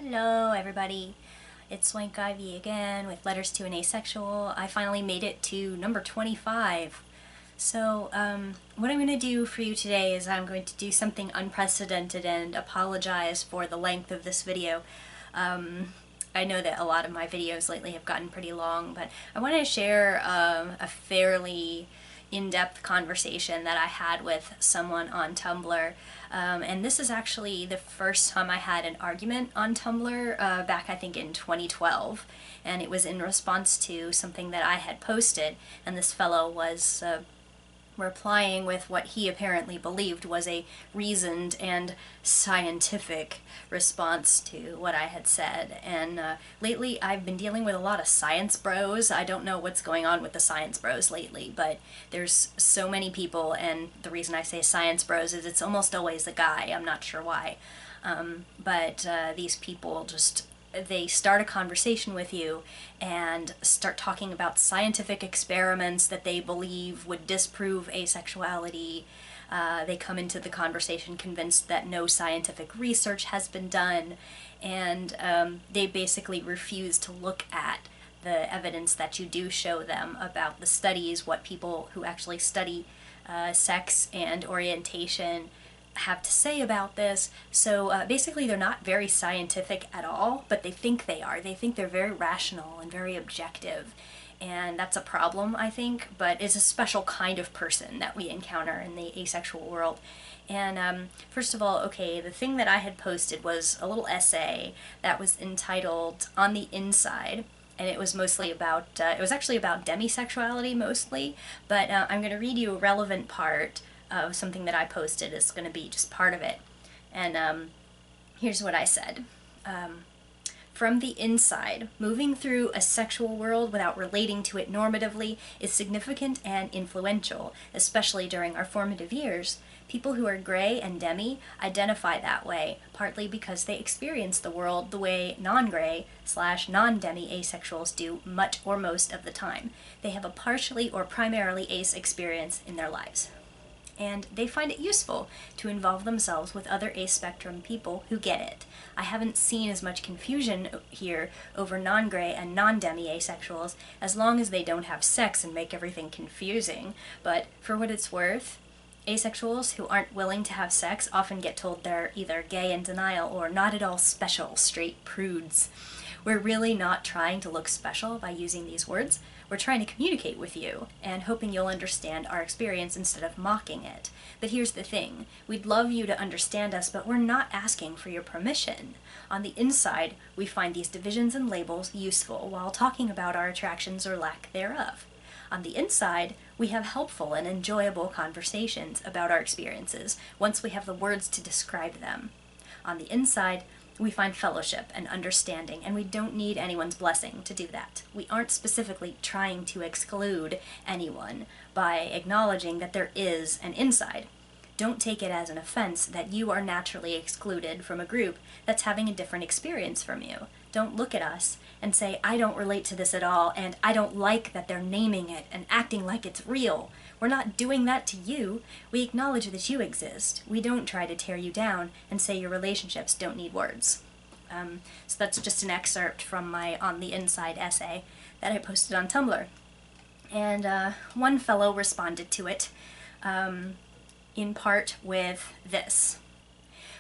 Hello everybody, it's Swank Ivy again with Letters to an Asexual. I finally made it to number 25. So what I'm going to do for you today is I'm going to do something unprecedented and apologize for the length of this video. I know that a lot of my videos lately have gotten pretty long, but I want to share a fairly in-depth conversation that I had with someone on Tumblr. And this is actually the first time I had an argument on Tumblr back I think in 2012, and it was in response to something that I had posted, and this fellow was replying with what he apparently believed was a reasoned and scientific response to what I had said. And lately I've been dealing with a lot of science bros. I don't know what's going on with the science bros lately, but there's so many people, and the reason I say science bros is it's almost always a guy. I'm not sure why. But these people just, they start a conversation with you and start talking about scientific experiments that they believe would disprove asexuality. They come into the conversation convinced that no scientific research has been done, and they basically refuse to look at the evidence that you do show them about the studies, what people who actually study sex and orientation have to say about this. So basically they're not very scientific at all, but they think they are. They think they're very rational and very objective, and that's a problem, I think, but it's a special kind of person that we encounter in the asexual world. And first of all, okay, the thing that I had posted was a little essay that was entitled On the Inside, and it was mostly about, it was actually about demisexuality mostly, but I'm going to read you a relevant part of something that I posted. Is going to be just part of it. And here's what I said. From the inside, moving through a sexual world without relating to it normatively is significant and influential, especially during our formative years. People who are gray and demi identify that way, partly because they experience the world the way non-gray / non-demi asexuals do much or most of the time. They have a partially or primarily ace experience in their lives, and they find it useful to involve themselves with other ace-spectrum people who get it. I haven't seen as much confusion here over non-gray and non-demi asexuals, as long as they don't have sex and make everything confusing, but for what it's worth, asexuals who aren't willing to have sex often get told they're either gay in denial or not at all special, straight prudes. We're really not trying to look special by using these words. We're trying to communicate with you and hoping you'll understand our experience instead of mocking it. But here's the thing. We'd love you to understand us, but we're not asking for your permission. On the inside, we find these divisions and labels useful while talking about our attractions or lack thereof. On the inside, we have helpful and enjoyable conversations about our experiences once we have the words to describe them. On the inside, we find fellowship and understanding, and we don't need anyone's blessing to do that. We aren't specifically trying to exclude anyone by acknowledging that there is an inside. Don't take it as an offense that you are naturally excluded from a group that's having a different experience from you. Don't look at us and say, I don't relate to this at all, and I don't like that they're naming it and acting like it's real. We're not doing that to you. We acknowledge that you exist. We don't try to tear you down and say your relationships don't need words. So that's just an excerpt from my On the Inside essay that I posted on Tumblr. And one fellow responded to it in part with this.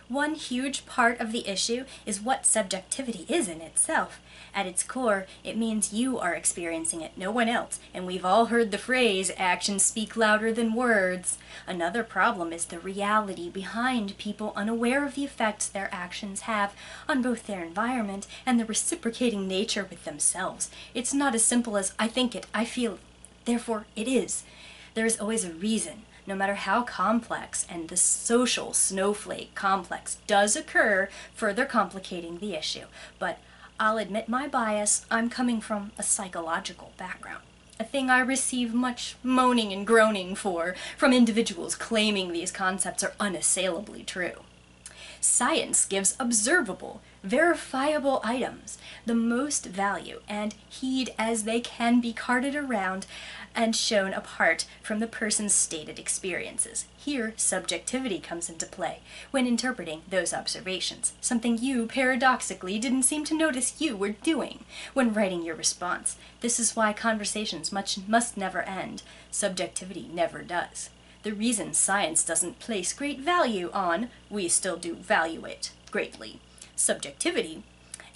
One huge part of the issue is what subjectivity is in itself. At its core, it means you are experiencing it, no one else, and we've all heard the phrase, actions speak louder than words. Another problem is the reality behind people unaware of the effects their actions have on both their environment and the reciprocating nature with themselves. It's not as simple as, I think it, I feel it, therefore it is. There is always a reason. No matter how complex, and the social snowflake complex does occur, further complicating the issue. But I'll admit my bias, I'm coming from a psychological background, a thing I receive much moaning and groaning for from individuals claiming these concepts are unassailably true. Science gives observable, verifiable items the most value and heed as they can be carted around and shown apart from the person's stated experiences. Here, subjectivity comes into play when interpreting those observations, something you, paradoxically, didn't seem to notice you were doing when writing your response. This is why conversations must never end. Subjectivity never does. The reason science doesn't place great value on, we still do value it greatly, subjectivity,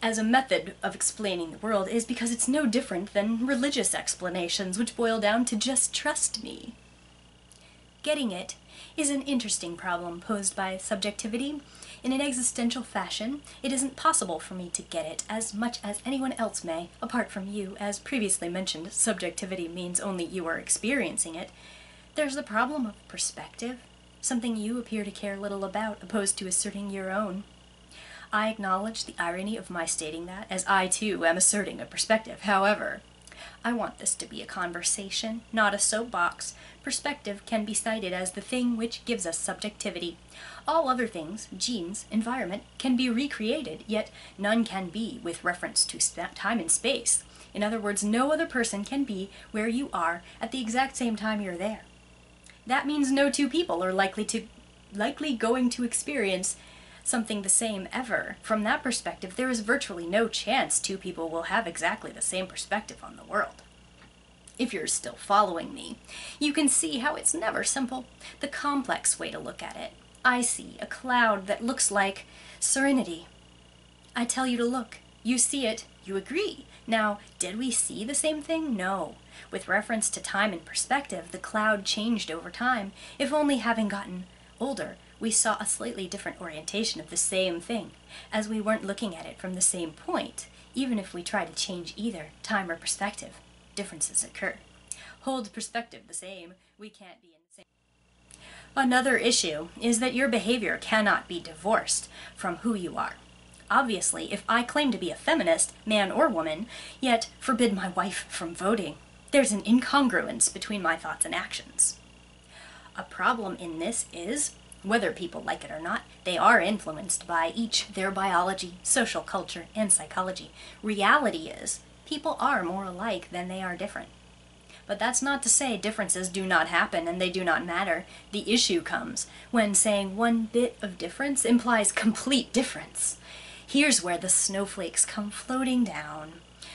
as a method of explaining the world is because it's no different than religious explanations, which boil down to just trust me. Getting it is an interesting problem posed by subjectivity. In an existential fashion, it isn't possible for me to get it as much as anyone else may, apart from you. As previously mentioned, subjectivity means only you are experiencing it. There's the problem of perspective, something you appear to care little about, opposed to asserting your own. I acknowledge the irony of my stating that, as I too am asserting a perspective. However, I want this to be a conversation, not a soapbox. Perspective can be cited as the thing which gives us subjectivity. All other things, genes, environment, can be recreated, yet none can be with reference to time and space. In other words, no other person can be where you are at the exact same time you're there. That means no two people are likely going to experience something the same ever. From that perspective, there is virtually no chance two people will have exactly the same perspective on the world. If you're still following me, you can see how it's never simple. The complex way to look at it. I see a cloud that looks like serenity. I tell you to look. You see it. You agree. Now, did we see the same thing? No. With reference to time and perspective, the cloud changed over time. If only having gotten older, we saw a slightly different orientation of the same thing, as we weren't looking at it from the same point. Even if we try to change either time or perspective, differences occur. Hold perspective the same, we can't be in the same. Another issue is that your behavior cannot be divorced from who you are. Obviously, if I claim to be a feminist, man or woman, yet forbid my wife from voting, there's an incongruence between my thoughts and actions. A problem in this is, whether people like it or not, they are influenced by each their biology, social culture, and psychology. Reality is, people are more alike than they are different. But that's not to say differences do not happen and they do not matter. The issue comes when saying one bit of difference implies complete difference. Here's where the snowflakes come floating down.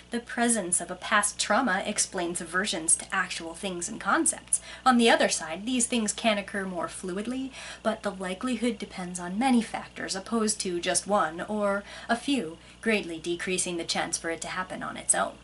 The presence of a past trauma explains aversions to actual things and concepts. On the other side, these things can occur more fluidly, but the likelihood depends on many factors opposed to just one or a few, greatly decreasing the chance for it to happen on its own.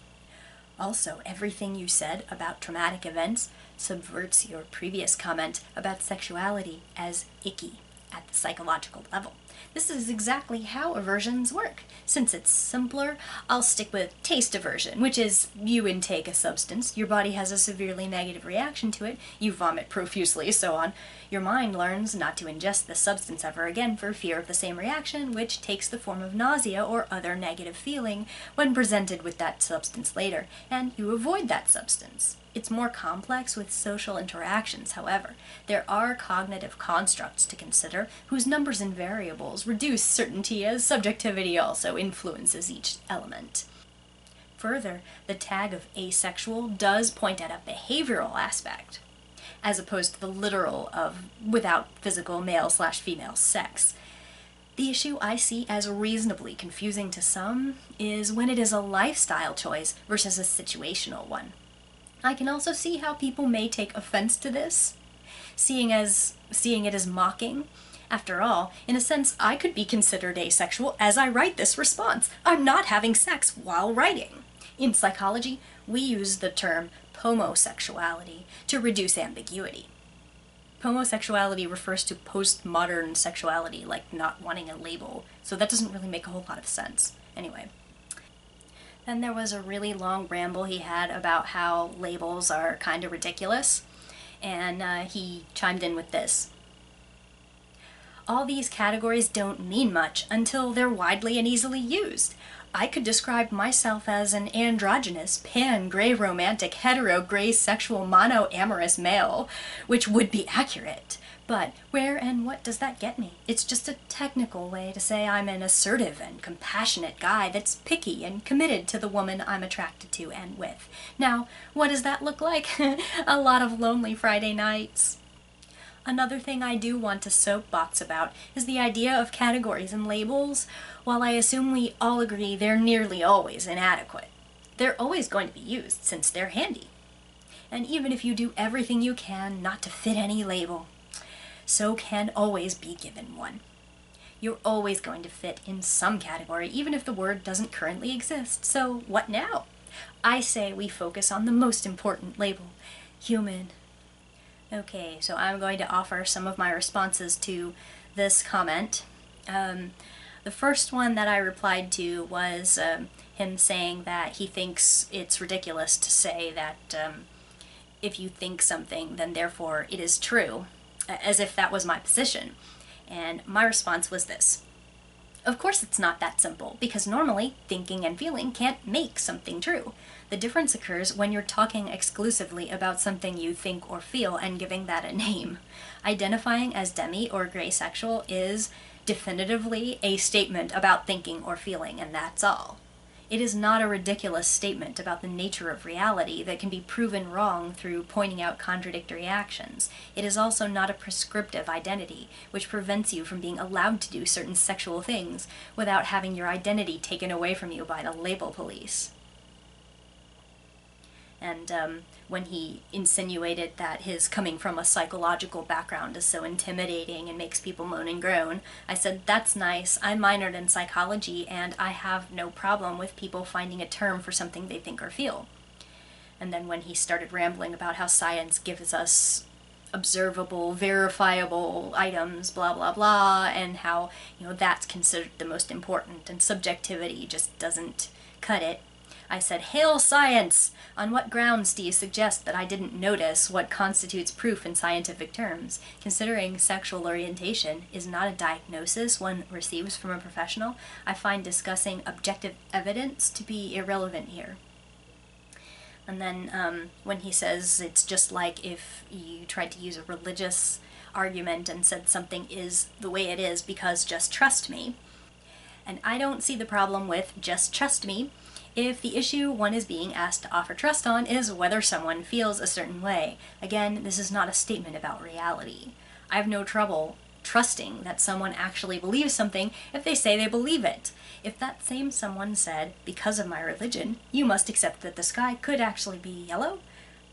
Also, everything you said about traumatic events subverts your previous comment about sexuality as icky at the psychological level. This is exactly how aversions work. Since it's simpler, I'll stick with taste aversion, which is you intake a substance, your body has a severely negative reaction to it, you vomit profusely, so on. Your mind learns not to ingest the substance ever again for fear of the same reaction, which takes the form of nausea or other negative feeling when presented with that substance later, and you avoid that substance. It's more complex with social interactions, however. There are cognitive constructs to consider whose numbers and variables reduce certainty as subjectivity also influences each element. Further, the tag of asexual does point at a behavioral aspect, as opposed to the literal of without physical male/female sex. The issue I see as reasonably confusing to some is when it is a lifestyle choice versus a situational one. I can also see how people may take offense to this, seeing it as mocking. After all, in a sense, I could be considered asexual as I write this response. I'm not having sex while writing. In psychology, we use the term homosexuality to reduce ambiguity. Homosexuality refers to postmodern sexuality, like not wanting a label, so that doesn't really make a whole lot of sense. Anyway. Then there was a really long ramble he had about how labels are kind of ridiculous, and he chimed in with this. All these categories don't mean much until they're widely and easily used. I could describe myself as an androgynous, pan-gray romantic, hetero, graysexual, monoamorous male, which would be accurate. But where and what does that get me? It's just a technical way to say I'm an assertive and compassionate guy that's picky and committed to the woman I'm attracted to and with. Now, what does that look like? A lot of lonely Friday nights. Another thing I do want to soapbox about is the idea of categories and labels. While I assume we all agree they're nearly always inadequate, they're always going to be used since they're handy. And even if you do everything you can not to fit any label, so can always be given one. You're always going to fit in some category, even if the word doesn't currently exist. So what now? I say we focus on the most important label, human. Okay, so I'm going to offer some of my responses to this comment. The first one that I replied to was him saying that he thinks it's ridiculous to say that if you think something, then therefore it is true, as if that was my position. And my response was this: of course it's not that simple, because normally thinking and feeling can't make something true. The difference occurs when you're talking exclusively about something you think or feel and giving that a name. Identifying as demi or graysexual is definitively a statement about thinking or feeling, and that's all. It is not a ridiculous statement about the nature of reality that can be proven wrong through pointing out contradictory actions. It is also not a prescriptive identity, which prevents you from being allowed to do certain sexual things without having your identity taken away from you by the label police. And when he insinuated that his coming from a psychological background is so intimidating and makes people moan and groan, I said, that's nice. I minored in psychology and I have no problem with people finding a term for something they think or feel. And then when he started rambling about how science gives us observable, verifiable items, blah blah blah, and how, that's considered the most important and subjectivity just doesn't cut it, I said, "Hail science! On what grounds do you suggest that I didn't notice what constitutes proof in scientific terms? Considering sexual orientation is not a diagnosis one receives from a professional, I find discussing objective evidence to be irrelevant here." And then when he says it's just like if you tried to use a religious argument and said something is the way it is because just trust me. And I don't see the problem with just trust me if the issue one is being asked to offer trust on is whether someone feels a certain way. Again, this is not a statement about reality. I have no trouble trusting that someone actually believes something if they say they believe it. If that same someone said, because of my religion, you must accept that the sky could actually be yellow,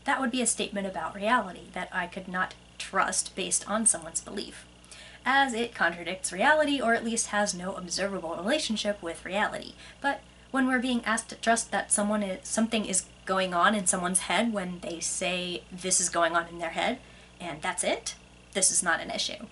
that would be a statement about reality that I could not trust based on someone's belief, as it contradicts reality or at least has no observable relationship with reality. But when we're being asked to trust that something is going on in someone's head when they say this is going on in their head, and that's it, this is not an issue.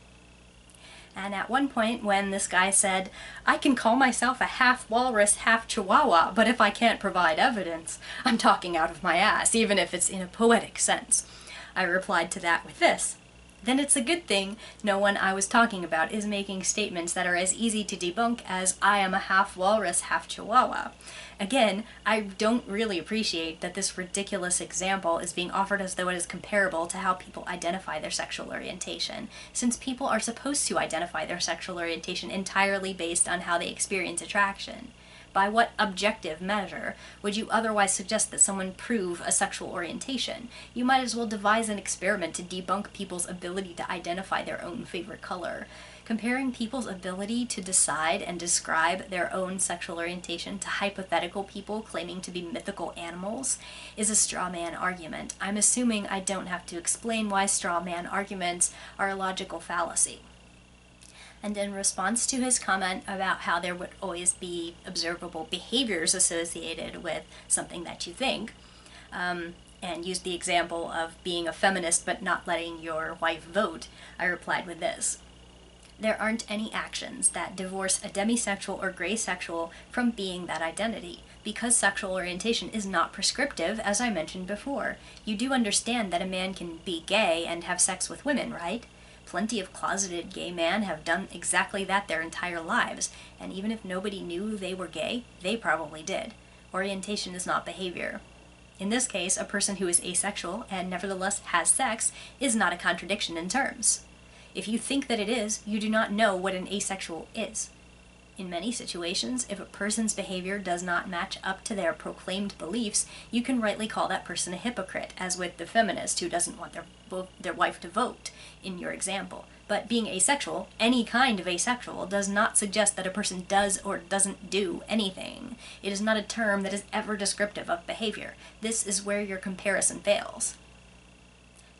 And at one point when this guy said, I can call myself a half walrus, half chihuahua, but if I can't provide evidence, I'm talking out of my ass, even if it's in a poetic sense, I replied to that with this: then it's a good thing no one I was talking about is making statements that are as easy to debunk as I am a half walrus, half chihuahua. Again, I don't really appreciate that this ridiculous example is being offered as though it is comparable to how people identify their sexual orientation, since people are supposed to identify their sexual orientation entirely based on how they experience attraction. By what objective measure would you otherwise suggest that someone prove a sexual orientation? You might as well devise an experiment to debunk people's ability to identify their own favorite color. Comparing people's ability to decide and describe their own sexual orientation to hypothetical people claiming to be mythical animals is a straw man argument. I'm assuming I don't have to explain why straw man arguments are a logical fallacy. And in response to his comment about how there would always be observable behaviors associated with something that you think, and used the example of being a feminist but not letting your wife vote, I replied with this: there aren't any actions that divorce a demisexual or graysexual from being that identity, because sexual orientation is not prescriptive, as I mentioned before. You do understand that a man can be gay and have sex with women, right? Plenty of closeted gay men have done exactly that their entire lives, and even if nobody knew they were gay, they probably did. Orientation is not behavior. In this case, a person who is asexual and nevertheless has sex is not a contradiction in terms. If you think that it is, you do not know what an asexual is. In many situations, if a person's behavior does not match up to their proclaimed beliefs, you can rightly call that person a hypocrite, as with the feminist who doesn't want their wife to vote, in your example. But being asexual, any kind of asexual, does not suggest that a person does or doesn't do anything. It is not a term that is ever descriptive of behavior. This is where your comparison fails.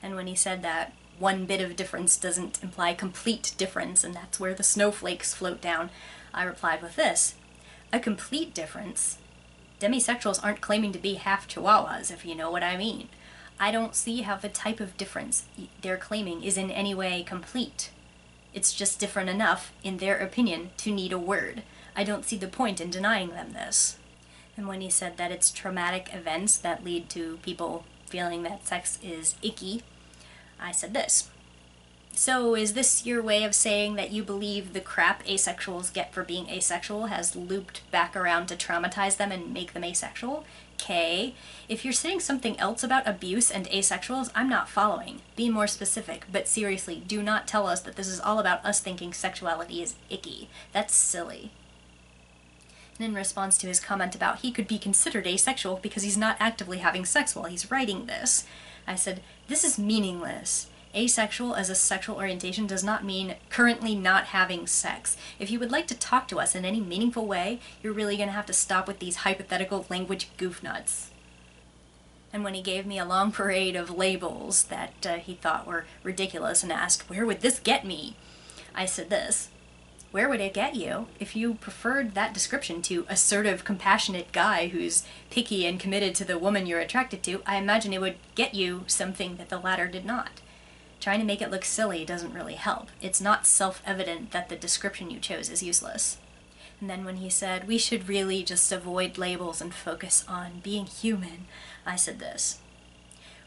And when he said that one bit of difference doesn't imply complete difference, and that's where the snowflakes float down, I replied with this: a complete difference? Demisexuals aren't claiming to be half chihuahuas, if you know what I mean. I don't see how the type of difference they're claiming is in any way complete. It's just different enough, in their opinion, to need a word. I don't see the point in denying them this. And when he said that it's traumatic events that lead to people feeling that sex is icky, I said this: so is this your way of saying that you believe the crap asexuals get for being asexual has looped back around to traumatize them and make them asexual? Okay, if you're saying something else about abuse and asexuals, I'm not following. Be more specific, but seriously, do not tell us that this is all about us thinking sexuality is icky. That's silly. And in response to his comment about he could be considered asexual because he's not actively having sex while he's writing this, I said, this is meaningless. Asexual as a sexual orientation does not mean currently not having sex. If you would like to talk to us in any meaningful way, you're really going to have to stop with these hypothetical language goofnuts. And when he gave me a long parade of labels that he thought were ridiculous and asked, where would this get me? I said this: where would it get you? If you preferred that description to assertive, compassionate guy who's picky and committed to the woman you're attracted to, I imagine it would get you something that the latter did not. Trying to make it look silly doesn't really help. It's not self-evident that the description you chose is useless. And then when he said, we should really just avoid labels and focus on being human, I said this: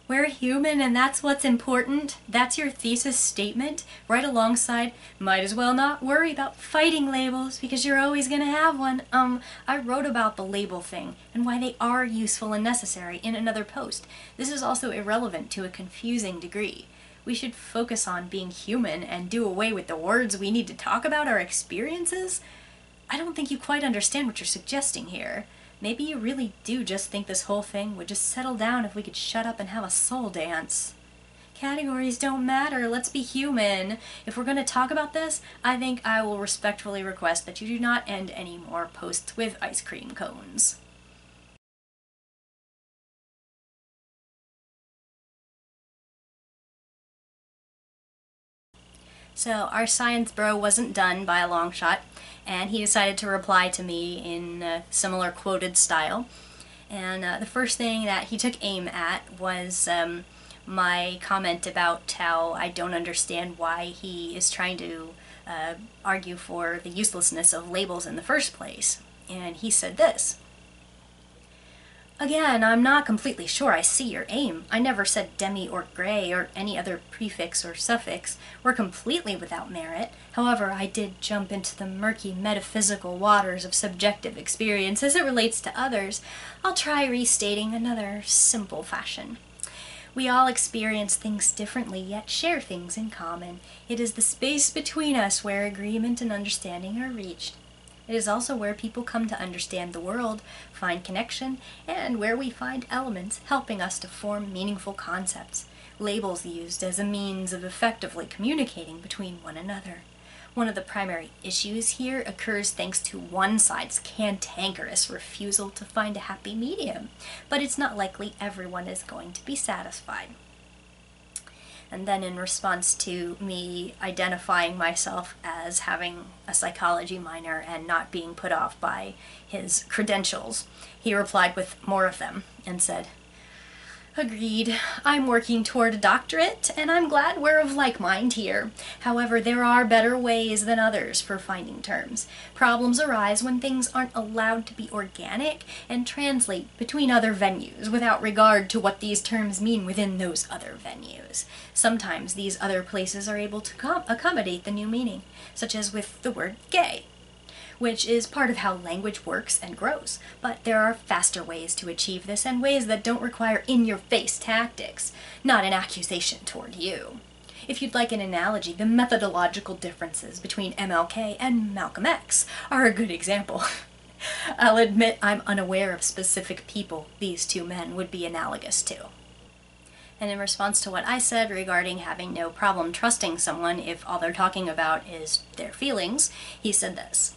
we're human and that's what's important? That's your thesis statement? Right alongside, might as well not worry about fighting labels because you're always gonna have one. I wrote about the label thing and why they are useful and necessary in another post. This is also irrelevant to a confusing degree. We should focus on being human and do away with the words we need to talk about our experiences? I don't think you quite understand what you're suggesting here. Maybe you really do just think this whole thing would just settle down if we could shut up and have a soul dance. Categories don't matter, let's be human. If we're going to talk about this, I think I will respectfully request that you do not end any more posts with ice cream cones. So our science bro wasn't done by a long shot, and he decided to reply to me in a similar quoted style. And the first thing that he took aim at was my comment about how I don't understand why he is trying to argue for the uselessness of labels in the first place. And he said this: again, I'm not completely sure I see your aim. I never said demi or gray or any other prefix or suffix were completely without merit. However, I did jump into the murky metaphysical waters of subjective experience as it relates to others. I'll try restating another simple fashion. We all experience things differently, yet share things in common. It is the space between us where agreement and understanding are reached. It is also where people come to understand the world, find connection, and where we find elements helping us to form meaningful concepts, labels used as a means of effectively communicating between one another. One of the primary issues here occurs thanks to one side's cantankerous refusal to find a happy medium, but it's not likely everyone is going to be satisfied. And then in response to me identifying myself as having a psychology minor and not being put off by his credentials, he replied with more of them and said, agreed. I'm working toward a doctorate, and I'm glad we're of like mind here. However, there are better ways than others for finding terms. Problems arise when things aren't allowed to be organic and translate between other venues without regard to what these terms mean within those other venues. Sometimes these other places are able to accommodate the new meaning, such as with the word gay, which is part of how language works and grows. But there are faster ways to achieve this, and ways that don't require in-your-face tactics, not an accusation toward you. If you'd like an analogy, the methodological differences between MLK and Malcolm X are a good example. I'll admit I'm unaware of specific people these two men would be analogous to. And in response to what I said regarding having no problem trusting someone if all they're talking about is their feelings, he said this: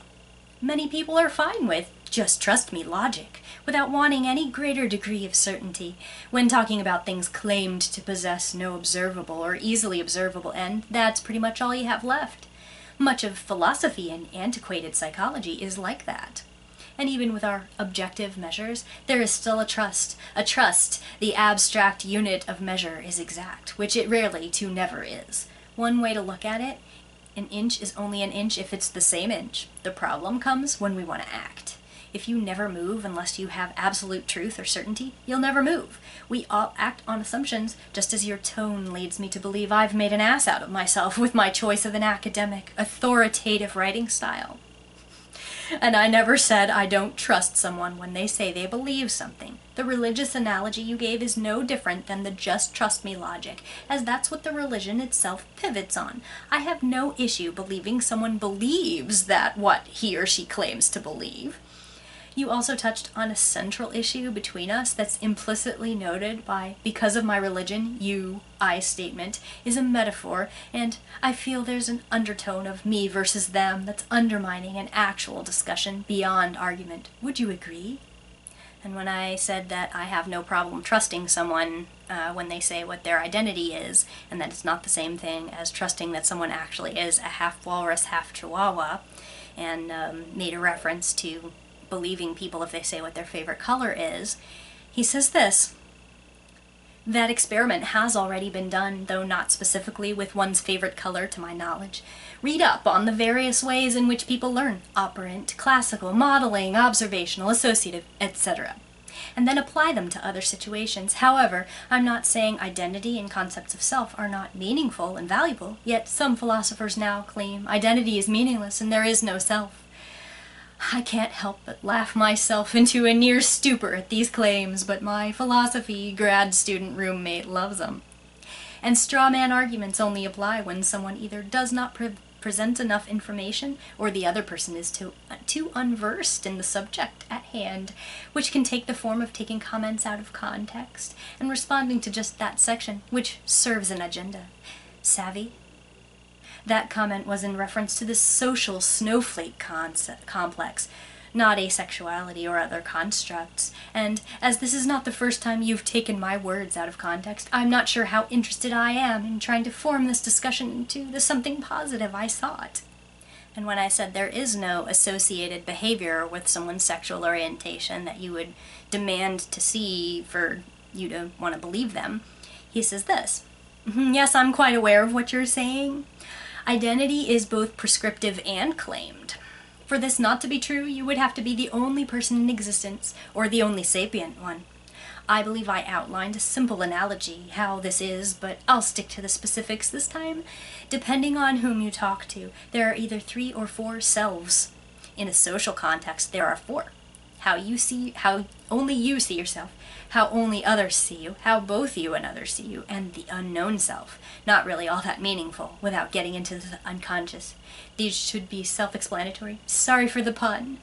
"Many people are fine with 'just trust me' logic, without wanting any greater degree of certainty, when talking about things claimed to possess no observable or easily observable end. That's pretty much all you have left. Much of philosophy and antiquated psychology is like that. And even with our objective measures, there is still a trust. A trust, the abstract unit of measure, is exact, which it rarely to never is. One way to look at it, an inch is only an inch if it's the same inch. The problem comes when we want to act. If you never move unless you have absolute truth or certainty, you'll never move. We all act on assumptions, just as your tone leads me to believe I've made an ass out of myself with my choice of an academic, authoritative writing style. And I never said I don't trust someone when they say they believe something. The religious analogy you gave is no different than the 'just trust me' logic, as that's what the religion itself pivots on. I have no issue believing someone believes that what he or she claims to believe. You also touched on a central issue between us that's implicitly noted by 'because of my religion, you, I' statement is a metaphor, and I feel there's an undertone of me versus them that's undermining an actual discussion beyond argument. Would you agree?' And when I said that I have no problem trusting someone when they say what their identity is, and that it's not the same thing as trusting that someone actually is a half walrus, half chihuahua, and made a reference to believing people if they say what their favorite color is, he says this: "That experiment has already been done, though not specifically with one's favorite color to my knowledge. Read up on the various ways in which people learn: operant, classical, modeling, observational, associative, etc. And then apply them to other situations. However, I'm not saying identity and concepts of self are not meaningful and valuable, yet some philosophers now claim identity is meaningless and there is no self. I can't help but laugh myself into a near stupor at these claims, but my philosophy grad student roommate loves them. And straw man arguments only apply when someone either does not present enough information, or the other person is too unversed in the subject at hand, which can take the form of taking comments out of context and responding to just that section, which serves an agenda. Savvy? That comment was in reference to the social snowflake complex, not asexuality or other constructs, and as this is not the first time you've taken my words out of context, I'm not sure how interested I am in trying to form this discussion into the something positive I sought." And when I said there is no associated behavior with someone's sexual orientation that you would demand to see for you to want to believe them, he says this: "Yes, I'm quite aware of what you're saying. Identity is both prescriptive and claimed. For this not to be true, you would have to be the only person in existence, or the only sapient one. I believe I outlined a simple analogy how this is, but I'll stick to the specifics this time. Depending on whom you talk to, there are either 3 or 4 selves. In a social context, there are 4. How only you see yourself, how only others see you, how both you and others see you, and the unknown self. Not really all that meaningful, without getting into the unconscious. These should be self-explanatory. Sorry for the pun.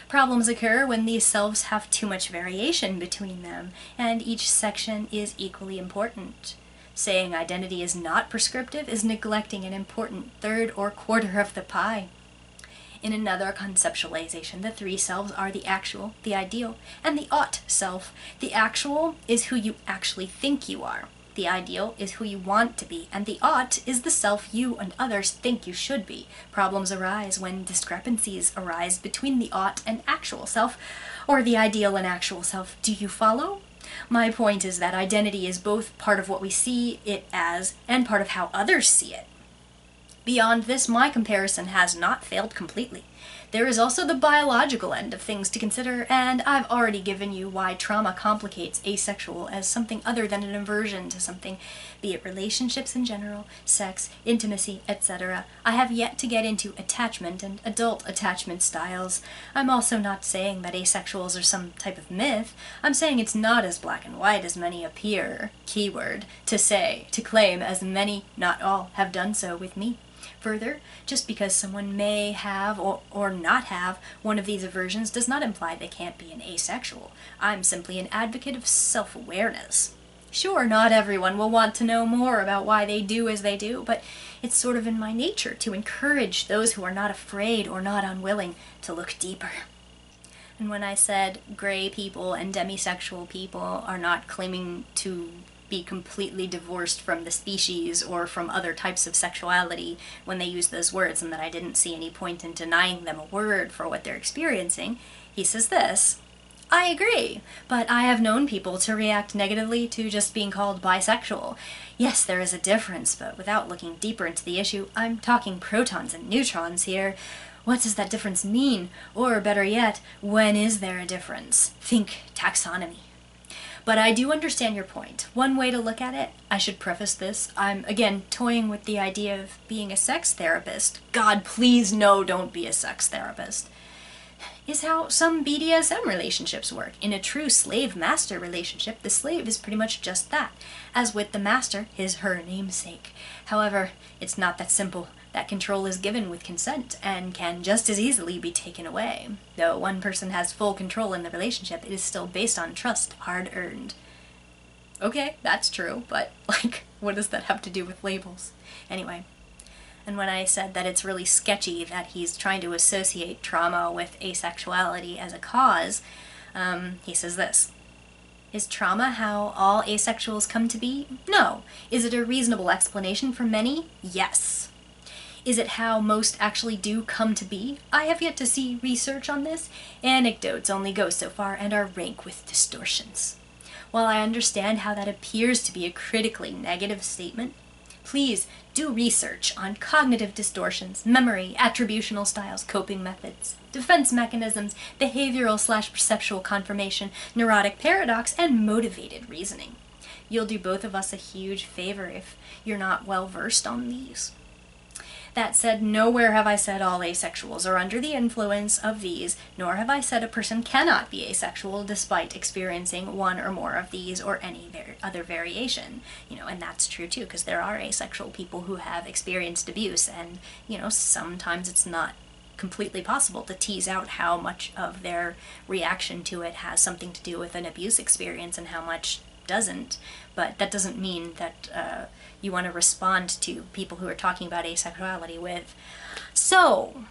Problems occur when these selves have too much variation between them, and each section is equally important. Saying identity is not prescriptive is neglecting an important third or quarter of the pie. In another conceptualization, the 3 selves are the actual, the ideal, and the ought self. The actual is who you actually think you are. The ideal is who you want to be, and the ought is the self you and others think you should be. Problems arise when discrepancies arise between the ought and actual self, or the ideal and actual self. Do you follow? My point is that identity is both part of what we see it as and part of how others see it. Beyond this, my comparison has not failed completely. There is also the biological end of things to consider, and I've already given you why trauma complicates asexual as something other than an aversion to something, be it relationships in general, sex, intimacy, etc. I have yet to get into attachment and adult attachment styles. I'm also not saying that asexuals are some type of myth. I'm saying it's not as black and white as many appear, keyword, to claim, as many, not all, have done so with me. Further, just because someone may have or not have one of these aversions does not imply they can't be an asexual. I'm simply an advocate of self-awareness. Sure, not everyone will want to know more about why they do as they do, but it's sort of in my nature to encourage those who are not afraid or not unwilling to look deeper. And when I said gray people and demisexual people are not claiming to be completely divorced from the species or from other types of sexuality when they use those words, and that I didn't see any point in denying them a word for what they're experiencing, he says this: I agree, but I have known people to react negatively to just being called bisexual. Yes, there is a difference, but without looking deeper into the issue, I'm talking protons and neutrons here. What does that difference mean? Or better yet, when is there a difference? Think taxonomy. But I do understand your point. One way to look at it, I should preface this, I'm again toying with the idea of being a sex therapist. God, please no, don't be a sex therapist. Is how some BDSM relationships work. In a true slave-master relationship, the slave is pretty much just that, as with the master, his/her namesake. However, it's not that simple. That control is given with consent and can just as easily be taken away. Though one person has full control in the relationship, it is still based on trust, hard-earned. Okay, that's true, but, what does that have to do with labels? Anyway, and when I said that it's really sketchy that he's trying to associate trauma with asexuality as a cause, he says this: Is trauma how all asexuals come to be? No. Is it a reasonable explanation for many? Yes. Is it how most actually do come to be? I have yet to see research on this. Anecdotes only go so far and are rank with distortions. While I understand how that appears to be a critically negative statement, please do research on cognitive distortions, memory, attributional styles, coping methods, defense mechanisms, behavioral/perceptual confirmation, neurotic paradox, and motivated reasoning. You'll do both of us a huge favor if you're not well versed on these. That said, nowhere have I said all asexuals are under the influence of these, nor have I said a person cannot be asexual despite experiencing one or more of these or any other variation. And that's true too, because there are asexual people who have experienced abuse, and, sometimes it's not completely possible to tease out how much of their reaction to it has something to do with an abuse experience and how much doesn't. But that doesn't mean that you want to respond to people who are talking about asexuality with, so,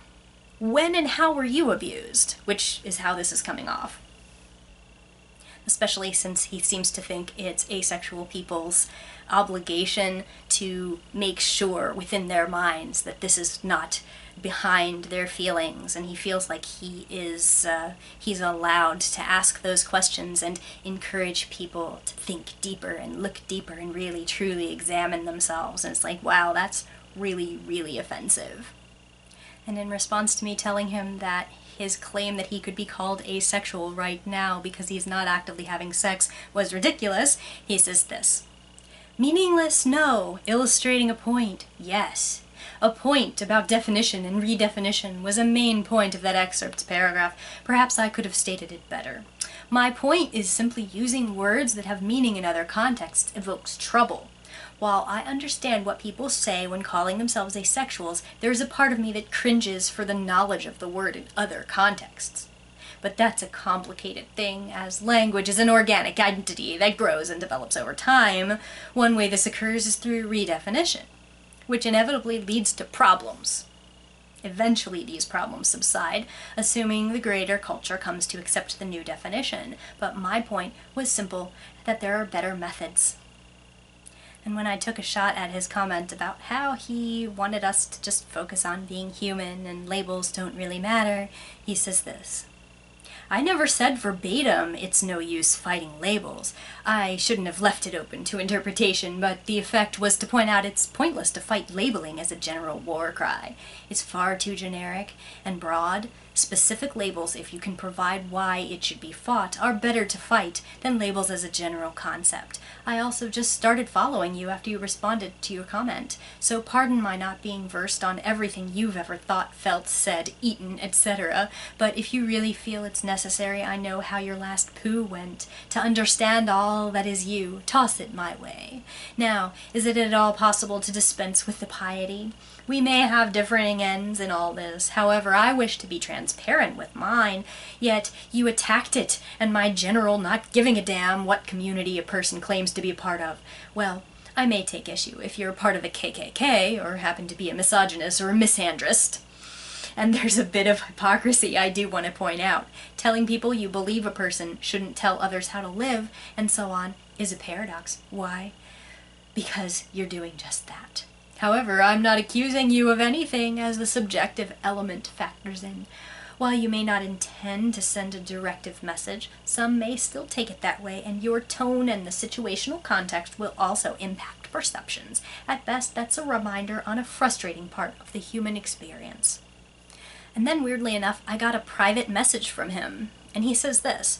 when and how were you abused? Which is how this is coming off. Especially since he seems to think it's asexual people's obligation to make sure within their minds that this is not behind their feelings, and he feels like he's allowed to ask those questions and encourage people to think deeper and look deeper and really truly examine themselves. And it's like, wow, that's really, really offensive. And in response to me telling him that his claim that he could be called asexual right now because he's not actively having sex was ridiculous, he says this: Meaningless, no. Illustrating a point, yes. A point about definition and redefinition was a main point of that excerpt's paragraph. Perhaps I could have stated it better. My point is simply using words that have meaning in other contexts evokes trouble. While I understand what people say when calling themselves asexuals, there is a part of me that cringes for the knowledge of the word in other contexts. But that's a complicated thing, as language is an organic entity that grows and develops over time. One way this occurs is through redefinition, which inevitably leads to problems. Eventually these problems subside, assuming the greater culture comes to accept the new definition. But my point was simple, that there are better methods. And when I took a shot at his comment about how he wanted us to just focus on being human and labels don't really matter, he says this: I never said verbatim, it's no use fighting labels. I shouldn't have left it open to interpretation, but the effect was to point out it's pointless to fight labeling as a general war cry. It's far too generic and broad. Specific labels, if you can provide why it should be fought, are better to fight than labels as a general concept. I also just started following you after you responded to your comment, so pardon my not being versed on everything you've ever thought, felt, said, eaten, etc., but if you really feel it's necessary, I know how your last poo went. To understand all that is you, toss it my way. Now, is it at all possible to dispense with the piety? We may have differing ends in all this. However, I wish to be transparent with mine, yet you attacked it, and my general not giving a damn what community a person claims to be a part of. Well, I may take issue if you're a part of the KKK, or happen to be a misogynist or a misandrist. And there's a bit of hypocrisy I do want to point out. Telling people you believe a person shouldn't tell others how to live, and so on, is a paradox. Why? Because you're doing just that. However, I'm not accusing you of anything, as the subjective element factors in. While you may not intend to send a directive message, some may still take it that way, and your tone and the situational context will also impact perceptions. At best, that's a reminder on a frustrating part of the human experience. And then, weirdly enough, I got a private message from him, and he says this: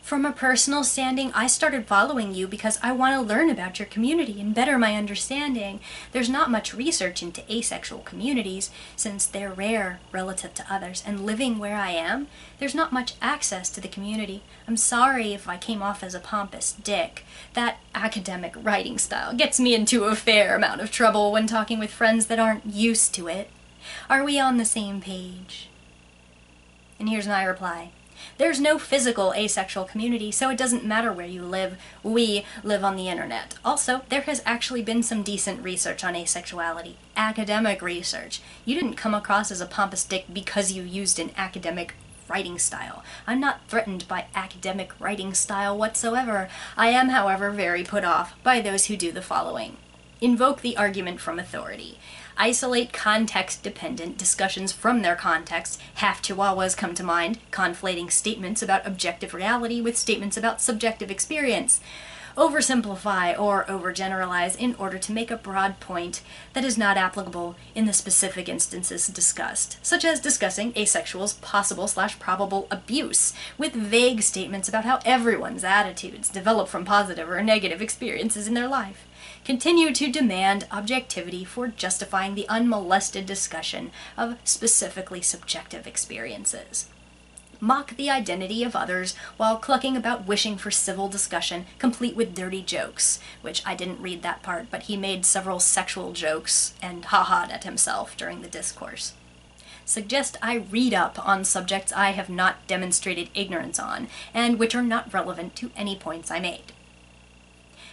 "From a personal standing, I started following you because I want to learn about your community and better my understanding. There's not much research into asexual communities, since they're rare relative to others, and living where I am, there's not much access to the community. I'm sorry if I came off as a pompous dick. That academic writing style gets me into a fair amount of trouble when talking with friends that aren't used to it. Are we on the same page?" And here's my reply. There's no physical asexual community, so it doesn't matter where you live. We live on the internet. Also, there has actually been some decent research on asexuality. Academic research. You didn't come across as a pompous dick because you used an academic writing style. I'm not threatened by academic writing style whatsoever. I am, however, very put off by those who do the following. Invoke the argument from authority. Isolate context-dependent discussions from their context. Half chihuahuas come to mind, conflating statements about objective reality with statements about subjective experience. Oversimplify or overgeneralize in order to make a broad point that is not applicable in the specific instances discussed, such as discussing asexuals' possible/probable abuse, with vague statements about how everyone's attitudes develop from positive or negative experiences in their life. Continue to demand objectivity for justifying the unmolested discussion of specifically subjective experiences. Mock the identity of others while clucking about wishing for civil discussion, complete with dirty jokes, which I didn't read that part, but he made several sexual jokes and ha-ha'd at himself during the discourse. Suggest I read up on subjects I have not demonstrated ignorance on, and which are not relevant to any points I made.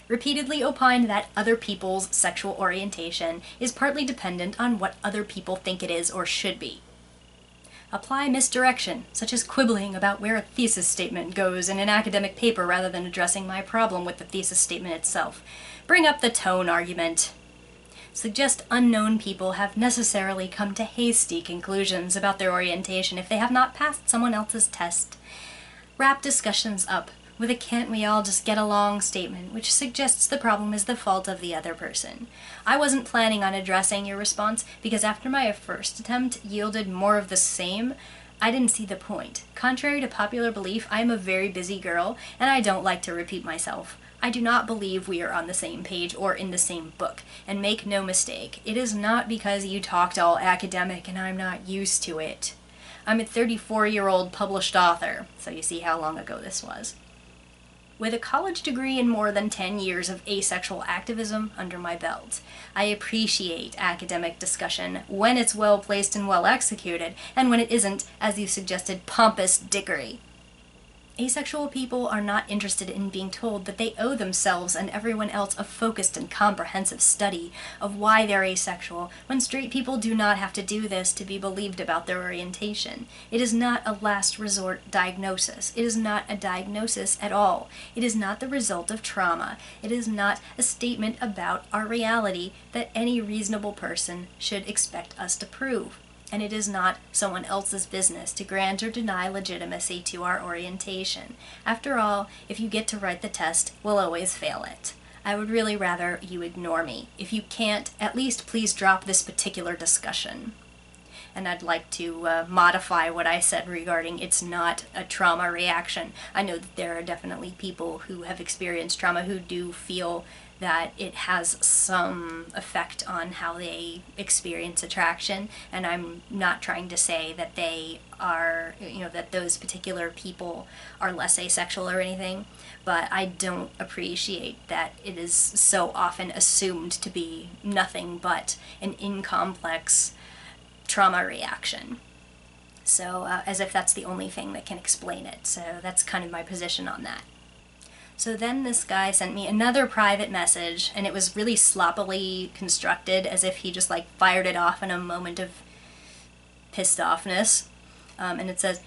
Repeatedly opined that other people's sexual orientation is partly dependent on what other people think it is or should be. Apply misdirection, such as quibbling about where a thesis statement goes in an academic paper rather than addressing my problem with the thesis statement itself. Bring up the tone argument. Suggest unknown people have necessarily come to hasty conclusions about their orientation if they have not passed someone else's test. Wrap discussions up with a "can't we all just get along" statement, which suggests the problem is the fault of the other person. I wasn't planning on addressing your response because after my first attempt yielded more of the same, I didn't see the point. Contrary to popular belief, I am a very busy girl, and I don't like to repeat myself. I do not believe we are on the same page or in the same book, and make no mistake, it is not because you talked all academic and I'm not used to it. I'm a 34-year-old published author, so you see how long ago this was. With a college degree and more than 10 years of asexual activism under my belt, I appreciate academic discussion when it's well placed and well executed, and when it isn't, as you suggested, pompous dickery. Asexual people are not interested in being told that they owe themselves and everyone else a focused and comprehensive study of why they're asexual, when straight people do not have to do this to be believed about their orientation. It is not a last resort diagnosis. It is not a diagnosis at all. It is not the result of trauma. It is not a statement about our reality that any reasonable person should expect us to prove. and it is not someone else's business to grant or deny legitimacy to our orientation. After all, if you get to write the test, we'll always fail it. I would really rather you ignore me. If you can't, at least please drop this particular discussion. And I'd like to modify what I said regarding it's not a trauma reaction. I know that there are definitely people who have experienced trauma who do feel that it has some effect on how they experience attraction, and I'm not trying to say that they are, that those particular people are less asexual or anything, but I don't appreciate that it is so often assumed to be nothing but an incomplex trauma reaction. So, as if that's the only thing that can explain it. So that's kind of my position on that. So then this guy sent me another private message, and it was really sloppily constructed, as if he just like fired it off in a moment of pissed offness. And it says,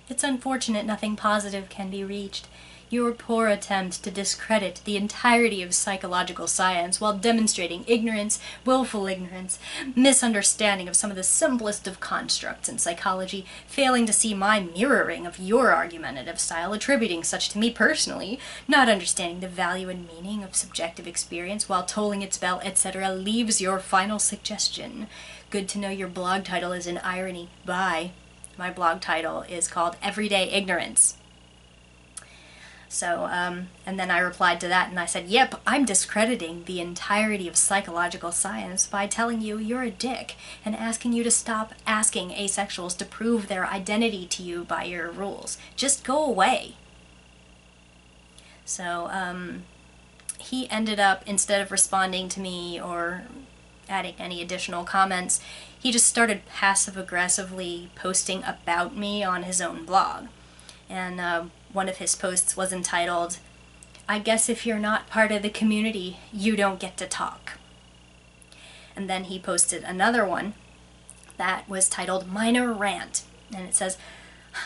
"It's unfortunate nothing positive can be reached. Your poor attempt to discredit the entirety of psychological science while demonstrating ignorance, willful ignorance, misunderstanding of some of the simplest of constructs in psychology, failing to see my mirroring of your argumentative style, attributing such to me personally, not understanding the value and meaning of subjective experience while tolling its bell, etc., leaves your final suggestion. Good to know your blog title is an irony. Bye." My blog title is called Everyday Ignorance. So, and then I replied to that and I said, "Yep, I'm discrediting the entirety of psychological science by telling you you're a dick and asking you to stop asking asexuals to prove their identity to you by your rules. Just go away." So, he ended up, instead of responding to me or adding any additional comments, he just started passive-aggressively posting about me on his own blog. And one of his posts was entitled, "I guess if you're not part of the community, you don't get to talk." And then he posted another one that was titled Minor Rant, and it says,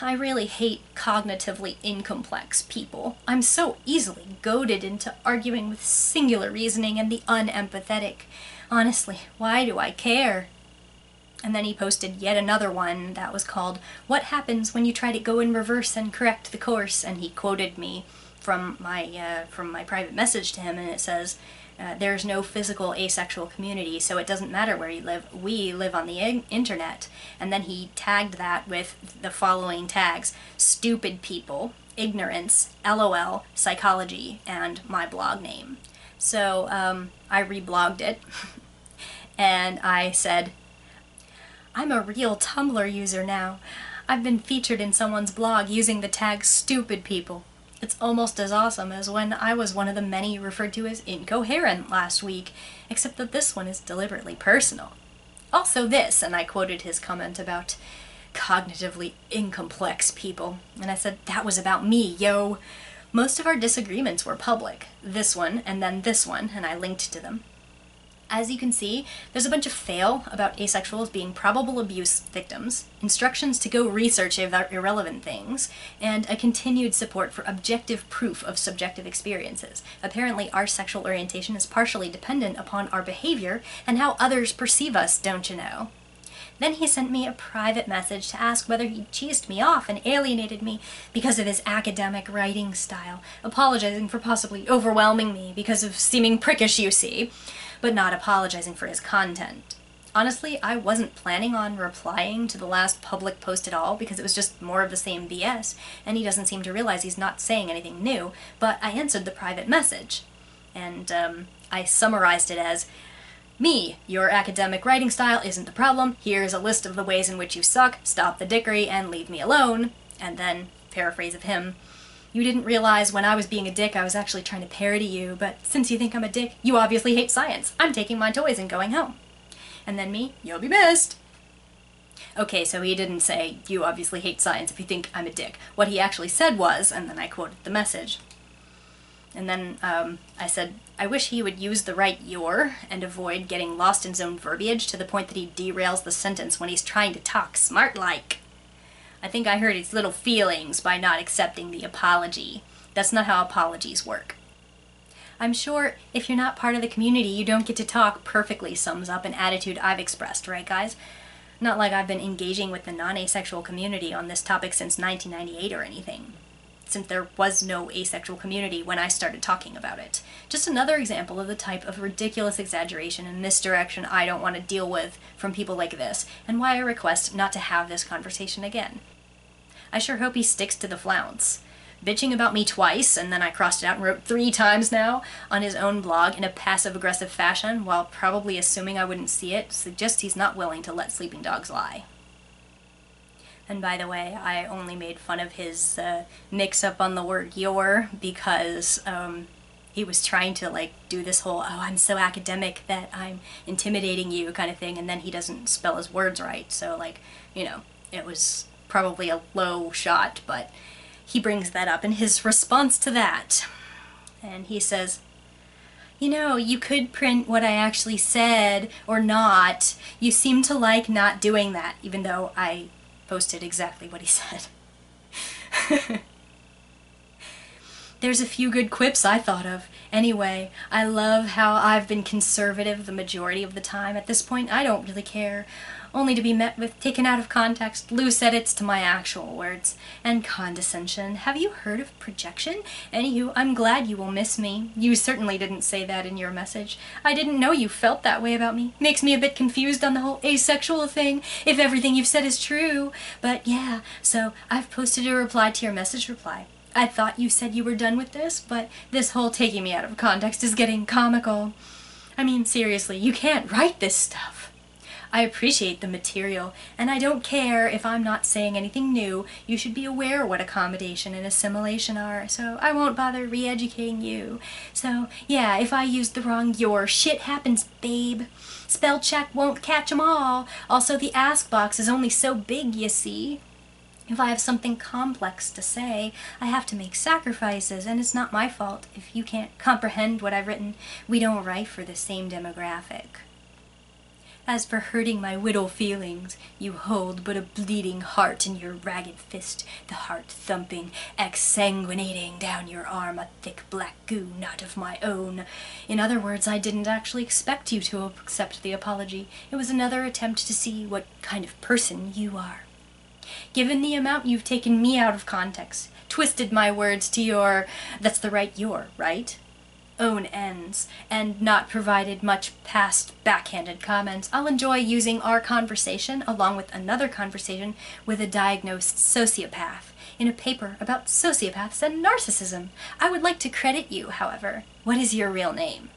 "I really hate cognitively incomplex people. I'm so easily goaded into arguing with singular reasoning and the unempathetic. Honestly, why do I care?" And then he posted yet another one that was called "What Happens When You Try to Go in Reverse and Correct the Course?" And he quoted me from my private message to him, and it says, "There's no physical asexual community, so it doesn't matter where you live. We live on the internet." And then he tagged that with the following tags: stupid people, ignorance, LOL, psychology, and my blog name. So I reblogged it, and I said, "I'm a real Tumblr user now. I've been featured in someone's blog using the tag stupid people. It's almost as awesome as when I was one of the many referred to as incoherent last week, except that this one is deliberately personal. Also this," and I quoted his comment about cognitively incomplex people, and I said, "That was about me, yo. Most of our disagreements were public. This one, and then this one," and I linked to them. As you can see, there's a bunch of fail about asexuals being probable abuse victims, instructions to go research about irrelevant things, and a continued support for objective proof of subjective experiences. Apparently, our sexual orientation is partially dependent upon our behavior and how others perceive us, don't you know? Then he sent me a private message to ask whether he cheesed me off and alienated me because of his academic writing style, apologizing for possibly overwhelming me because of seeming prickish, you see, but not apologizing for his content. Honestly, I wasn't planning on replying to the last public post at all because it was just more of the same BS, and he doesn't seem to realize he's not saying anything new, but I answered the private message. And I summarized it as, "Me, your academic writing style isn't the problem. Here's a list of the ways in which you suck. Stop the dickery and leave me alone." And then, paraphrase of him, "You didn't realize when I was being a dick I was actually trying to parody you, but since you think I'm a dick, you obviously hate science. I'm taking my toys and going home." And then me, "You'll be missed." Okay, so he didn't say, "You obviously hate science if you think I'm a dick." What he actually said was, and then I quoted the message, and then I said, "I wish he would use the right your and avoid getting lost in his own verbiage to the point that he derails the sentence when he's trying to talk smart-like. I think I hurt his little feelings by not accepting the apology. That's not how apologies work." "I'm sure if you're not part of the community, you don't get to talk" perfectly sums up an attitude I've expressed, right guys? Not like I've been engaging with the non-asexual community on this topic since 1998 or anything, since there was no asexual community when I started talking about it. Just another example of the type of ridiculous exaggeration and misdirection I don't want to deal with from people like this, and why I request not to have this conversation again. I sure hope he sticks to the flounce. Bitching about me twice, and then I crossed it out and wrote 3 times now, on his own blog in a passive-aggressive fashion, while probably assuming I wouldn't see it, suggests he's not willing to let sleeping dogs lie. And by the way, I only made fun of his mix-up on the word your because he was trying to like do this whole, oh, I'm so academic that I'm intimidating you kind of thing, and then he doesn't spell his words right. So like, you know, it was probably a low shot, but he brings that up in his response to that. And he says, you know, you could print what I actually said or not. You seem to like not doing that, even though I posted exactly what he said. There's a few good quips I thought of. Anyway, I love how I've been conservative the majority of the time. At this point, I don't really care. Only to be met with taken out of context, loose edits to my actual words, and condescension. Have you heard of projection? Anywho, I'm glad you will miss me. You certainly didn't say that in your message. I didn't know you felt that way about me. Makes me a bit confused on the whole asexual thing, if everything you've said is true. But yeah, so I've posted a reply to your message reply. I thought you said you were done with this, but this whole taking me out of context is getting comical. I mean, seriously, you can't write this stuff. I appreciate the material, and I don't care if I'm not saying anything new. You should be aware what accommodation and assimilation are, so I won't bother re-educating you. So, yeah, if I used the wrong your, shit happens, babe. Spell check won't catch 'em all. Also, the ask box is only so big, you see. If I have something complex to say, I have to make sacrifices, and it's not my fault if you can't comprehend what I've written. We don't write for the same demographic. As for hurting my widow feelings, you hold but a bleeding heart in your ragged fist, the heart thumping, exsanguinating down your arm, a thick black goo not of my own. In other words, I didn't actually expect you to accept the apology. It was another attempt to see what kind of person you are. Given the amount you've taken me out of context, twisted my words to your, that's the right your, right? Own ends, and not provided much past backhanded comments, I'll enjoy using our conversation along with another conversation with a diagnosed sociopath in a paper about sociopaths and narcissism. I would like to credit you, however. What is your real name?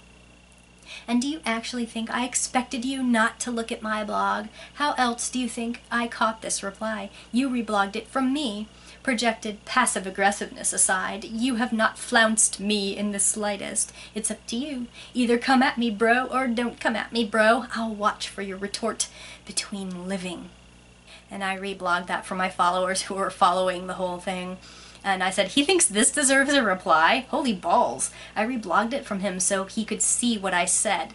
And do you actually think I expected you not to look at my blog? How else do you think I caught this reply? You reblogged it from me. Projected passive-aggressiveness aside, you have not flounced me in the slightest. It's up to you. Either come at me, bro, or don't come at me, bro. I'll watch for your retort between living. And I reblogged that for my followers who were following the whole thing. And I said, he thinks this deserves a reply? Holy balls. I reblogged it from him so he could see what I said.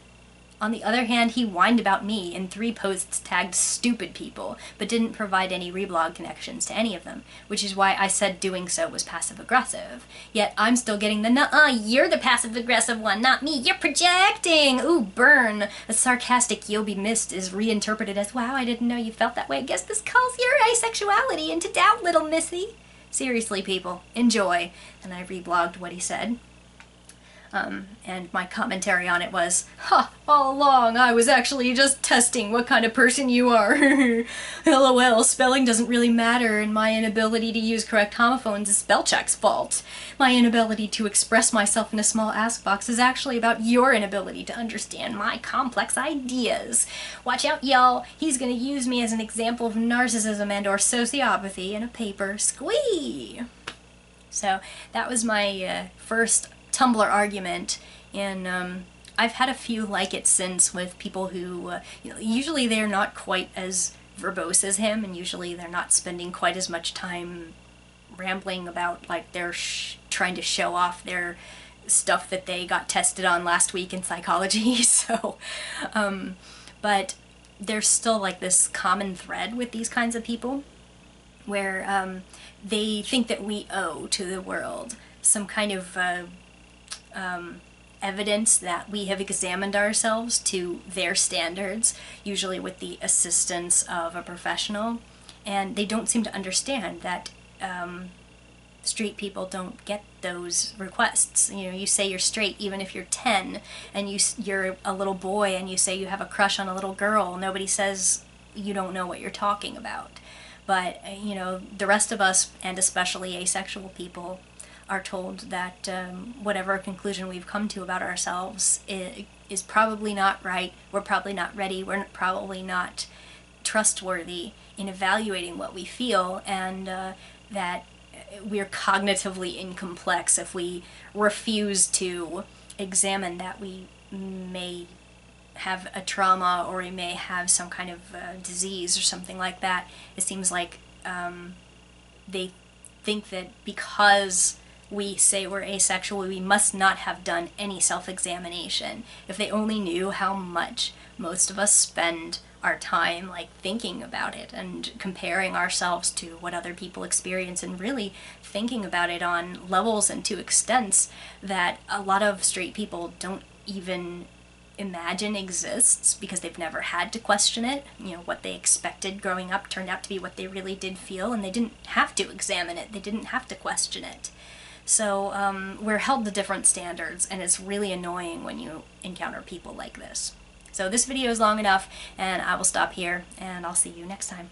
On the other hand, he whined about me in 3 posts tagged stupid people, but didn't provide any reblog connections to any of them, which is why I said doing so was passive-aggressive. Yet I'm still getting the nuh-uh, you're the passive-aggressive one, not me, you're projecting! Ooh, burn! A sarcastic you'll be missed is reinterpreted as, wow, I didn't know you felt that way. Guess this calls your asexuality into doubt, little missy. Seriously, people, enjoy. And I reblogged what he said. And my commentary on it was, ha, all along I was actually just testing what kind of person you are. LOL, spelling doesn't really matter, and my inability to use correct homophones is spell check's fault. My inability to express myself in a small ask box is actually about your inability to understand my complex ideas. Watch out, y'all. He's gonna use me as an example of narcissism and or sociopathy in a paper. Squee! So that was my first Tumblr argument, and I've had a few like it since with people who, you know, usually they're not quite as verbose as him, and usually they're not spending quite as much time rambling about, like, they're trying to show off their stuff that they got tested on last week in psychology, so, but there's still, like, this common thread with these kinds of people, where they think that we owe to the world some kind of evidence that we have examined ourselves to their standards, usually with the assistance of a professional, and they don't seem to understand that straight people don't get those requests. You know, you say you're straight even if you're 10 and you're a little boy and you say you have a crush on a little girl. Nobody says you don't know what you're talking about. But, you know, the rest of us, and especially asexual people, are told that whatever conclusion we've come to about ourselves is probably not right, we're probably not ready, we're probably not trustworthy in evaluating what we feel, and that we're cognitively incomplex if we refuse to examine that we may have a trauma or we may have some kind of disease or something like that. It seems like they think that because we say we're asexual, we must not have done any self-examination. If they only knew how much most of us spend our time like thinking about it and comparing ourselves to what other people experience, and really thinking about it on levels and to extents that a lot of straight people don't even imagine exists because they've never had to question it. You know, what they expected growing up turned out to be what they really did feel, and they didn't have to examine it, they didn't have to question it. So we're held to different standards, and it's really annoying when you encounter people like this. So this video is long enough, and I will stop here, and I'll see you next time.